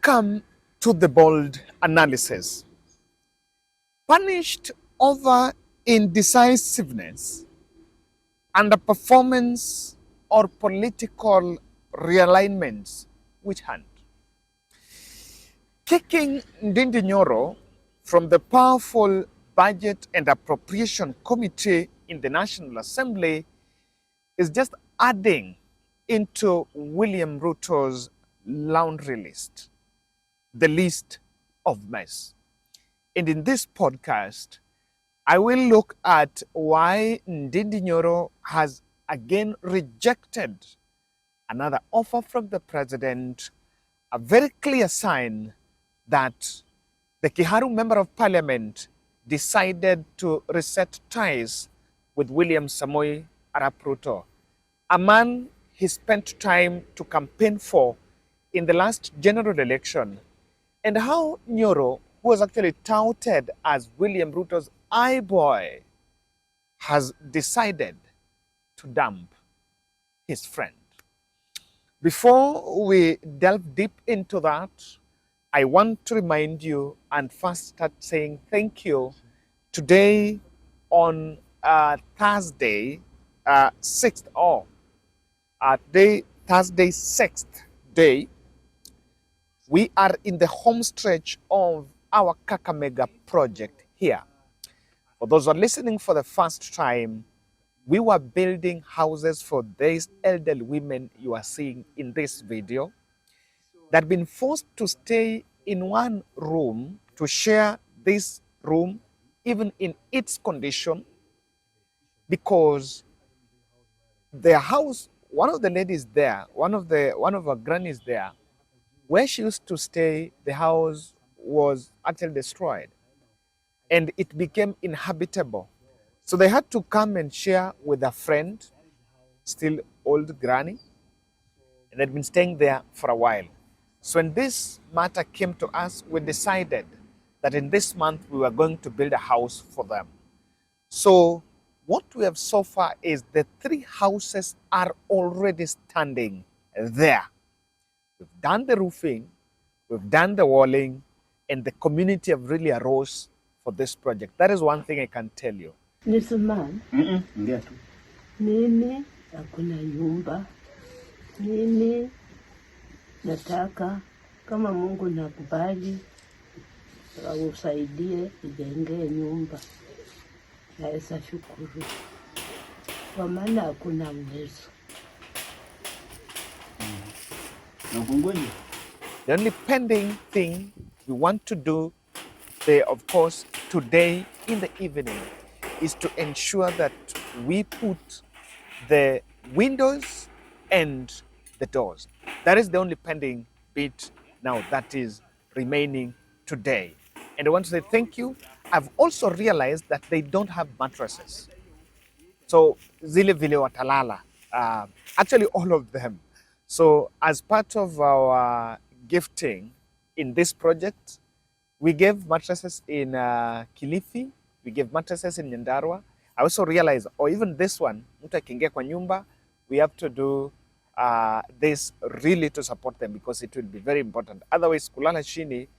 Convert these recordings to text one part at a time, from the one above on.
come to the bold analysis. Punished over indecisiveness, underperformance, or political realignments, which hand? Kicking Ndindi Nyoro from the powerful Budget and Appropriation Committee in the National Assembly is just adding into William Ruto's laundry list, the list of mess. And in this podcast, I will look at why Ndindi Nyoro has again rejected another offer from the president, a very clear sign that the Kiharu Member of Parliament decided to reset ties with William Samoei Arap Ruto, a man he spent time to campaign for in the last general election, and how Nyoro, who was actually touted as William Ruto's eye boy, has decided to dump his friend. Before we delve deep into that, I want to remind you and first start saying thank you. Today on Thursday, 6th, Thursday 6th day, we are in the home stretch of our Kakamega project here. For those who are listening for the first time, we were building houses for these elderly women you are seeing in this video that have been forced to stay in one room, to share this room, even in its condition, because their house, one of the ladies there, one of our grannies there, where she used to stay, the house was actually destroyed and it became inhabitable. So they had to come and share with a friend, still old granny, and they'd been staying there for a while. So when this matter came to us, we decided that in this month we were going to build a house for them. So what we have so far is the 3 houses are already standing there. We've done the roofing, we've done the walling, and the community have really arose for this project. That is one thing I can tell you. Nisimama. Mimi hakuna nyumba. Mimi nataka kama Mungu nakubali usaidie nijengee nyumba. Naweza shukuru. Kwa maana hakuna uwezo. The only pending thing we want to do, of course, today in the evening, is to ensure that we put the windows and the doors. That is the only pending bit now that is remaining today. And I want to say thank you. I've also realized that they don't have mattresses. So zile vile watalala, actually all of them. So as part of our gifting in this project, we gave mattresses in Kilifi, we gave mattresses in Nyandarua. I also realized, or even this one, mtu akiingia kwa nyumba, we have to do this really to support them because it will be very important. Otherwise, kulala chini,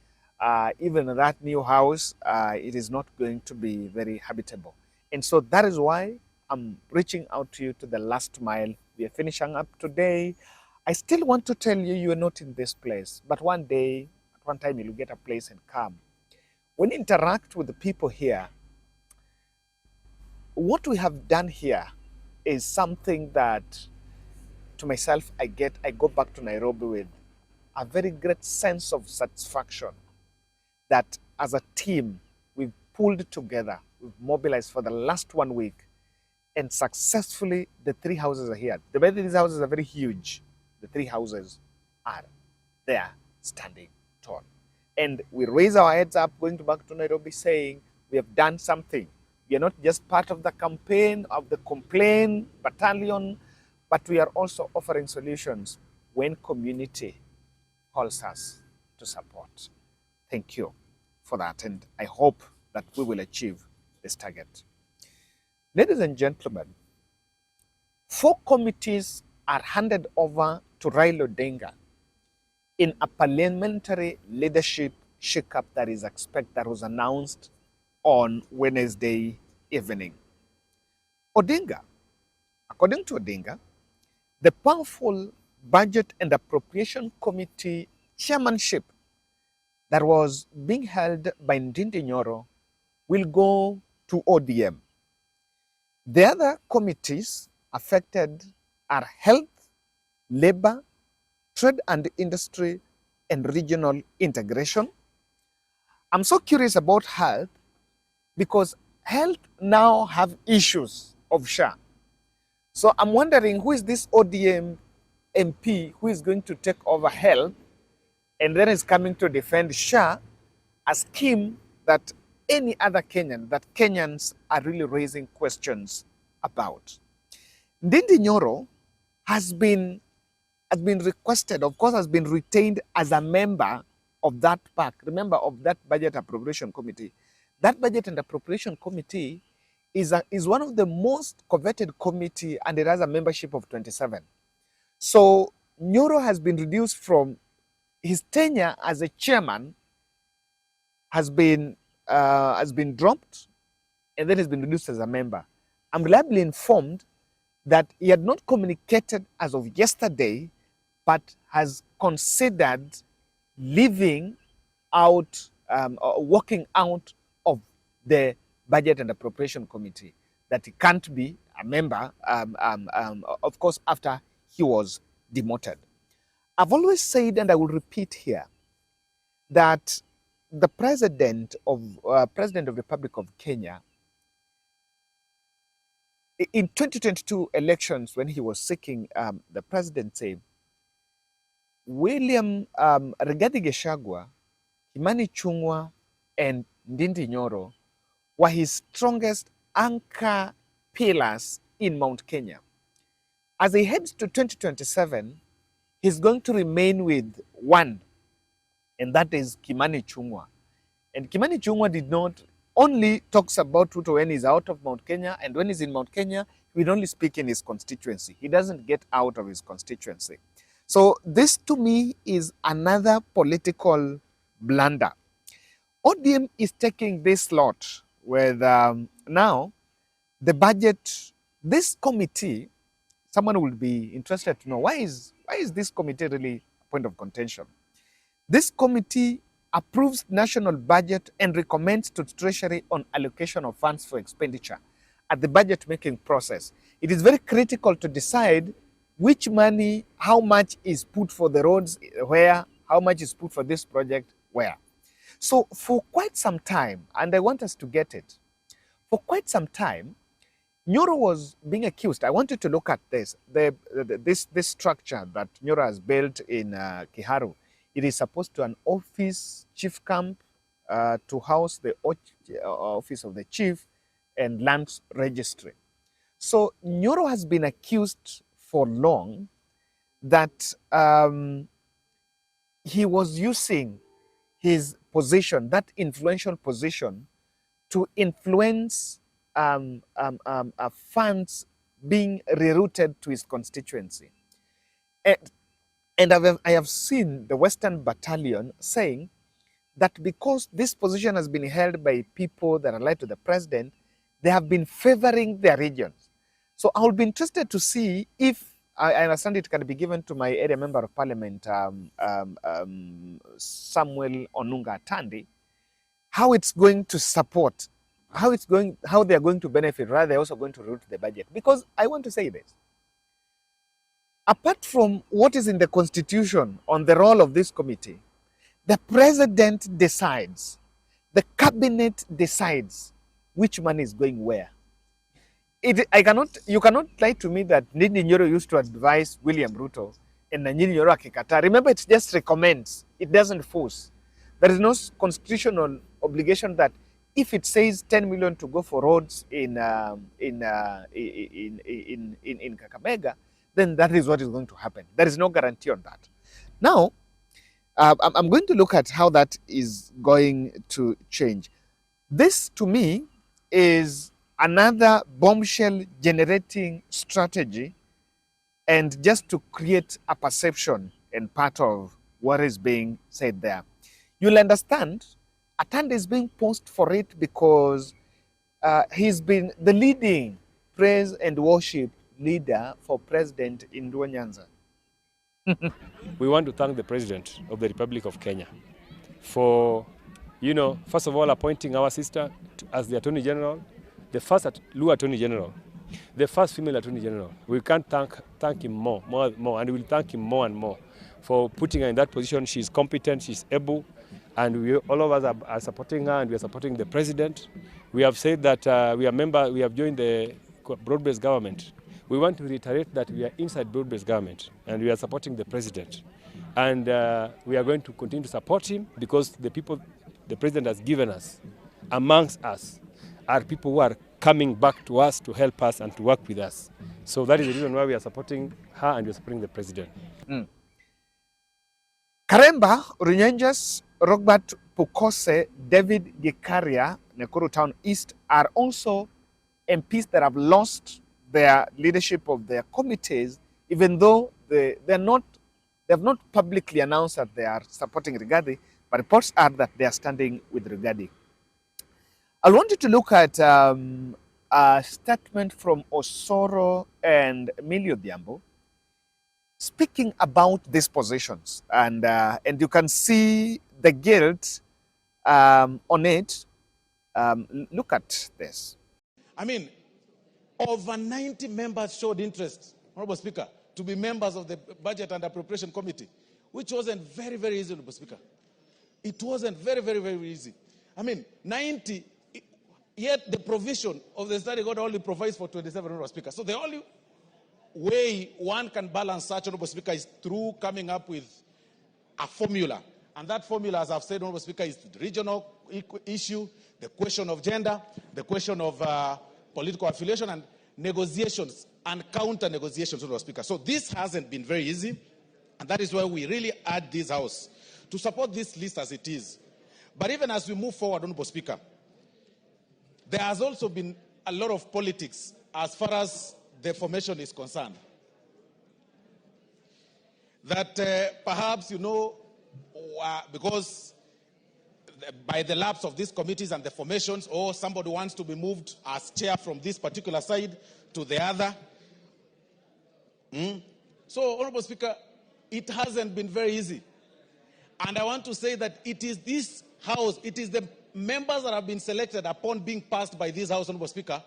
even that new house, it is not going to be very habitable. And so that is why I'm reaching out to you to the last mile. We are finishing up today. I still want to tell you, you are not in this place, but one day, at one time, you'll get a place and come. When you interact with the people here, what we have done here is something that, to myself, I go back to Nairobi with a very great sense of satisfaction that as a team, we've pulled together, we've mobilized for the last 1 week, and successfully the 3 houses are here. The way these houses are very huge, the 3 houses are there standing tall. And we raise our heads up going back to Nairobi saying we have done something. We are not just part of the campaign of the complaint battalion, but we are also offering solutions when community calls us to support. Thank you for that, and I hope that we will achieve this target. Ladies and gentlemen, 4 committees are handed over to Raila Odinga in a parliamentary leadership shakeup that was announced on Wednesday evening. Odinga, according to Odinga, the powerful Budget and Appropriation Committee chairmanship that was being held by Ndindi Nyoro will go to ODM. The other committees affected are health, labor, trade and industry, and regional integration. I'm so curious about health because health now have issues of SHA. So I'm wondering who is this ODM MP who is going to take over health and then is coming to defend SHA, a scheme that any other Kenyan, that Kenyans are really raising questions about. Ndindi Nyoro has been requested, of course, has been retained as a member of that PAC, remember, of that Budget Appropriation Committee. That Budget and Appropriation Committee is one of the most coveted committee, and it has a membership of 27. So Nyoro has been reduced from his tenure as a chairman has been dropped, and then has been reduced as a member. I'm reliably informed that he had not communicated as of yesterday, but has considered leaving out, walking out of the Budget and Appropriation Committee, that he can't be a member, of course, after he was demoted. I've always said, and I will repeat here, that the President of the Republic of Kenya, in 2022 elections, when he was seeking the presidency, William Rigathi Gachagua, Kimani Ichung'wah, and Ndindi Nyoro were his strongest anchor pillars in Mount Kenya. As he heads to 2027, he's going to remain with one, and that is Kimani Ichung'wah. And Kimani Ichung'wah did not only talks about Ruto when he's out of Mount Kenya, and when he's in Mount Kenya, he will only speak in his constituency. He doesn't get out of his constituency. So this to me is another political blunder. ODM is taking this lot with now the budget. This committee, someone will be interested to know why is this committee really a point of contention. This committee approves national budget and recommends to Treasury on allocation of funds for expenditure at the budget making process. It is very critical to decide which money, how much is put for the roads where, how much is put for this project where. So for quite some time, and I want us to get it, for quite some time, Nyoro was being accused. I wanted to look at this, this structure that Nyoro has built in Kiharu. It is supposed to an office, chief camp, to house the office of the chief and land registry. So Nyoro has been accused for long that he was using his position, that influential position, to influence funds being rerouted to his constituency. And I have seen the Western Battalion saying that because this position has been held by people that are allied to the president, they have been favoring their regions. So I will be interested to see if, I understand it can be given to my area member of parliament, Samuel Onunga Tandi, how it's going to support, how they are going to benefit, rather they're also going to root the budget. Because I want to say this, apart from what is in the constitution on the role of this committee, the president decides, the cabinet decides which money is going where. You cannot lie to me that Ndindi Nyoro used to advise William Ruto and Ndindi Nyoro akikataa. Remember, it just recommends, it doesn't force. There is no constitutional obligation that if it says 10 million to go for roads in Kakamega, then that is what is going to happen. There is no guarantee on that. Now, I'm going to look at how that is going to change. This, to me, is another bombshell generating strategy, and just to create a perception in part of what is being said there. You'll understand Atande is being posed for it because he's been the leading praise and worship leader for President Indua Nyanza. We want to thank the President of the Republic of Kenya for, first of all, appointing our sister as the Attorney General, the first Luo Attorney General, the first female Attorney General. We can't thank him more, and we'll thank him more and more for putting her in that position. She's competent, she's able, and all of us are supporting her, and we are supporting the President. We have said that we have joined the broad-based government. We want to reiterate that we are inside broad-based government, and we are supporting the President. And we are going to continue to support him because the people the President has given us, amongst us, are people who are coming back to us to help us and to work with us. So that is the reason why we are supporting her and we are supporting the President. Karemba, Runyenjes, Robert Pukose, David Gikaria, Nakuru Town East are also MPs that have lost their leadership of their committees, even though they have not publicly announced that they are supporting Rigathi, but reports are that they are standing with Rigathi. I want you to look at a statement from Osoro and Emilio Diambo speaking about these positions, and you can see the guilt on it. Look at this. I mean, over 90 members showed interest, Honorable Speaker, to be members of the Budget and Appropriation Committee, which wasn't very, very easy, Honorable Speaker. It wasn't very, very, very easy. I mean, 90, yet the provision of the study guide only provides for 27, Honorable Speaker. So the only way one can balance such, Honorable Speaker, is through coming up with a formula. And that formula, as I've said, Honorable Speaker, is the regional issue, the question of gender, the question of political affiliation, and negotiations and counter negotiations, Honorable Speaker. So this hasn't been very easy, and that is why we really urge this House to support this list as it is. But even as we move forward, Honorable Speaker, there has also been a lot of politics as far as the formation is concerned. That perhaps, because by the lapse of these committees and the formations, or somebody wants to be moved as chair from this particular side to the other. So, Honorable Speaker, it hasn't been very easy. And I want to say that it is this House, it is the members that have been selected upon being passed by this House, Honorable Speaker,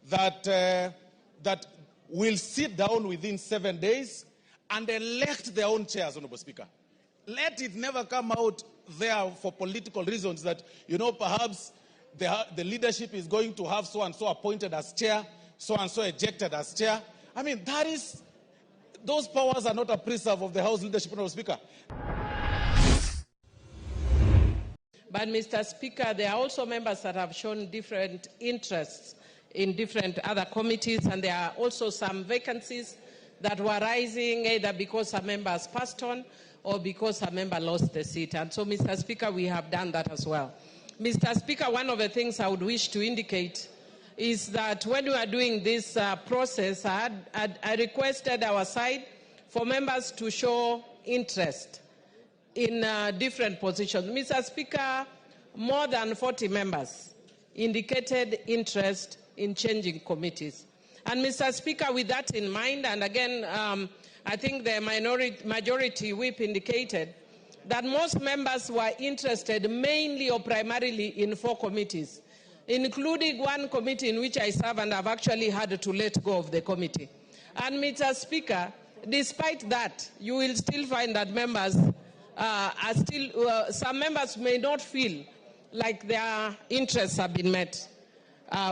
that, that will sit down within 7 days and elect their own chairs, Honorable Speaker. Let it never come out there for political reasons that, perhaps the leadership is going to have so-and-so appointed as chair, so-and-so ejected as chair. I mean, those powers are not a preserve of the House leadership, Honorable Speaker. But, Mr. Speaker, there are also members that have shown different interests in different other committees, and there are also some vacancies that were rising either because a member has passed on or because a member lost the seat. And so, Mr. Speaker, we have done that as well. Mr. Speaker, one of the things I would wish to indicate is that when we are doing this process, I requested our side for members to show interest in different positions. Mr. Speaker, more than 40 members indicated interest in changing committees. And Mr. Speaker, with that in mind, and again, I think the majority whip indicated that most members were interested mainly or primarily in 4 committees, including one committee in which I serve and have actually had to let go of the committee. And Mr. Speaker, despite that, you will still find that members are still, some members may not feel like their interests have been met.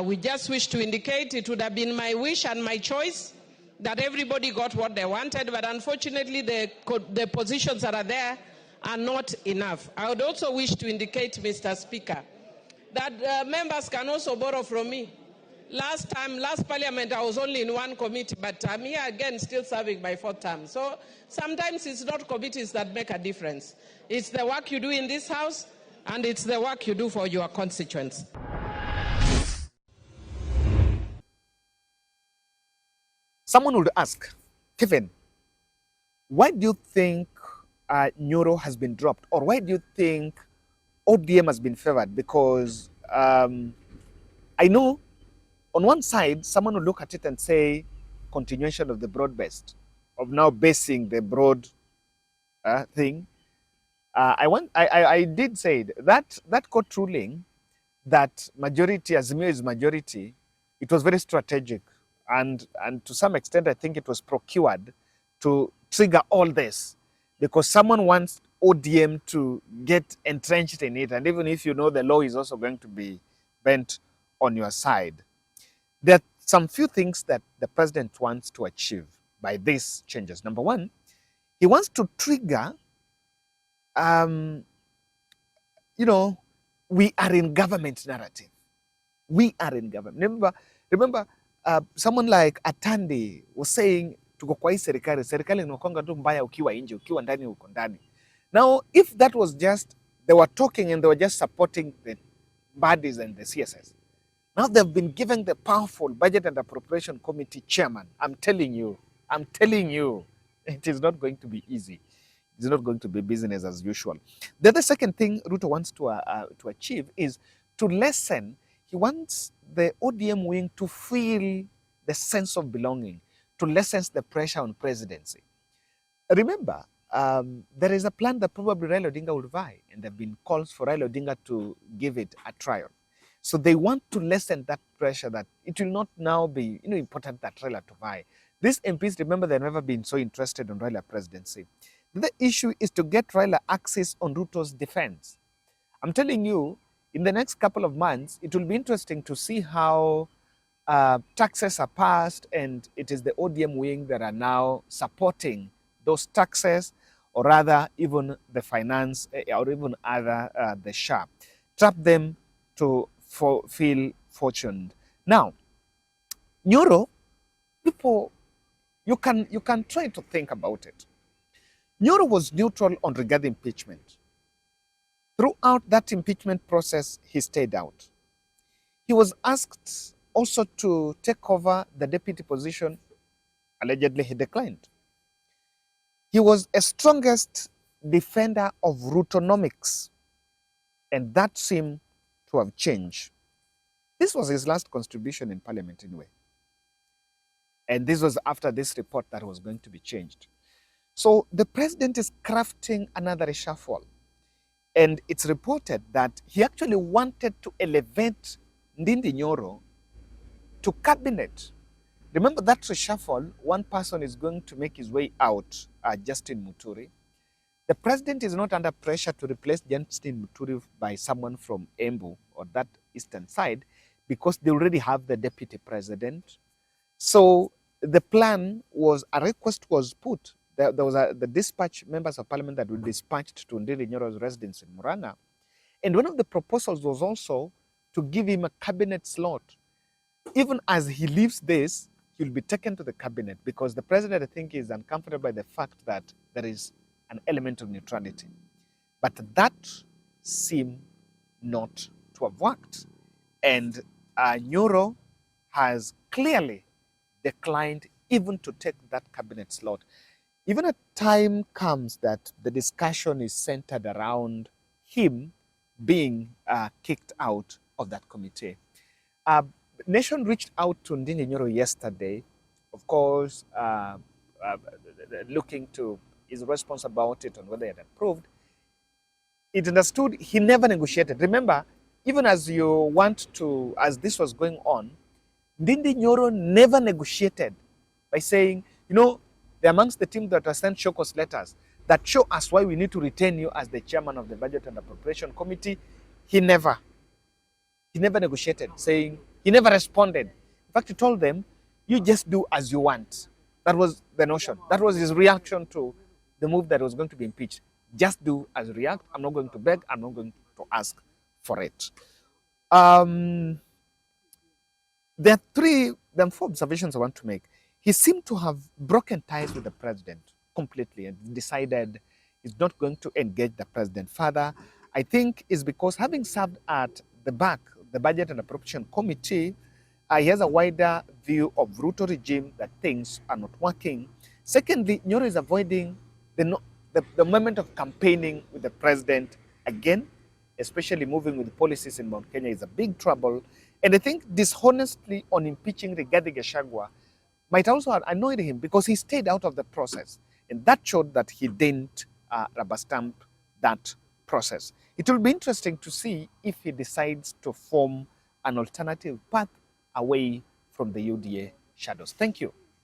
We just wish to indicate it would have been my wish and my choice that everybody got what they wanted, but unfortunately the positions that are there are not enough. I would also wish to indicate, Mr. Speaker, that members can also borrow from me. Last Parliament, I was only in one committee, but I'm here again still serving my 4th term. So sometimes it's not committees that make a difference. It's the work you do in this House, and it's the work you do for your constituents. Someone would ask, Kevin, why do you think Nyoro has been dropped? Or why do you think ODM has been favored? Because I know on one side, someone will look at it and say, continuation of the broad-based, of now basing the broad thing. I did say that court ruling that majority, Azimio is majority, it was very strategic. And to some extent, I think it was procured to trigger all this because someone wants ODM to get entrenched in it. And even if you know the law is also going to be bent on your side, there are some few things that the president wants to achieve by these changes. Number one, he wants to trigger, we are in government narrative. We are in government. Remember, someone like Atandi was saying, tuko kwa hii serikali inakwanga tu mbaya ukiwa nje, ukiwa ndani uko ndani. Now, if that was just, they were talking and they were just supporting the bodies and the CSS. Now they've been given the powerful Budget and Appropriation Committee chairman. I'm telling you, it is not going to be easy. It's not going to be business as usual. The other second thing Ruto wants to achieve is to lessen. He wants the ODM wing to feel the sense of belonging, to lessen the pressure on presidency. Remember, there is a plan that probably Raila Odinga will vie, and there have been calls for Raila Odinga to give it a trial. So they want to lessen that pressure that it will not now be important that Raila to vie. These MPs, remember, they've never been so interested in Raila presidency. The issue is to get Raila access on Ruto's defense. I'm telling you, in the next couple of months, it will be interesting to see how taxes are passed, and it is the ODM wing that are now supporting those taxes, or rather even the finance, or even other, the SHA. Trap them to feel fortunate. Now, Nyoro, people, you can try to think about it. Nyoro was neutral on regarding impeachment. Throughout that impeachment process, he stayed out. He was asked also to take over the deputy position. Allegedly, he declined. He was a strongest defender of Rutonomics, and that seemed to have changed. This was his last contribution in Parliament anyway. And this was after this report that was going to be changed. So the president is crafting another reshuffle. And it's reported that he actually wanted to elevate Ndindi Nyoro to cabinet. Remember that reshuffle, one person is going to make his way out, Justin Muturi. The president is not under pressure to replace Justin Muturi by someone from Embu or that eastern side because they already have the deputy president. So the plan was, a request was put. There was the dispatch members of parliament that were dispatched to Ndindi Nyoro's residence in Murang'a. And one of the proposals was also to give him a cabinet slot. Even as he leaves this, he'll be taken to the cabinet because the president, I think, is uncomfortable by the fact that there is an element of neutrality. But that seemed not to have worked. And Nyoro has clearly declined even to take that cabinet slot. Even a time comes that the discussion is centered around him being kicked out of that committee. Nation reached out to Ndindi Nyoro yesterday, of course, looking to his response about it and whether he had approved. It understood he never negotiated. Remember, even as this was going on, Ndindi Nyoro never negotiated by saying, they're amongst the team that have sent Shoko's letters that show us why we need to retain you as the chairman of the Budget and Appropriation Committee. He never negotiated, saying, he never responded. In fact, he told them, you just do as you want. That was the notion. That was his reaction to the move that was going to be impeached. Just do as you react. I'm not going to beg. I'm not going to ask for it. There are four observations I want to make. He seemed to have broken ties with the president completely and decided he's not going to engage the president further. I think it's because having served at the back, the Budget and Appropriation Committee, he has a wider view of Ruto regime that things are not working. Secondly, Nyoro is avoiding the moment of campaigning with the president again, especially moving with policies in Mount Kenya, is a big trouble. And I think dishonestly on impeaching Rigathi Gachagua might also have annoyed him because he stayed out of the process. And that showed that he didn't rubber stamp that process. It will be interesting to see if he decides to form an alternative path away from the UDA shadows. Thank you.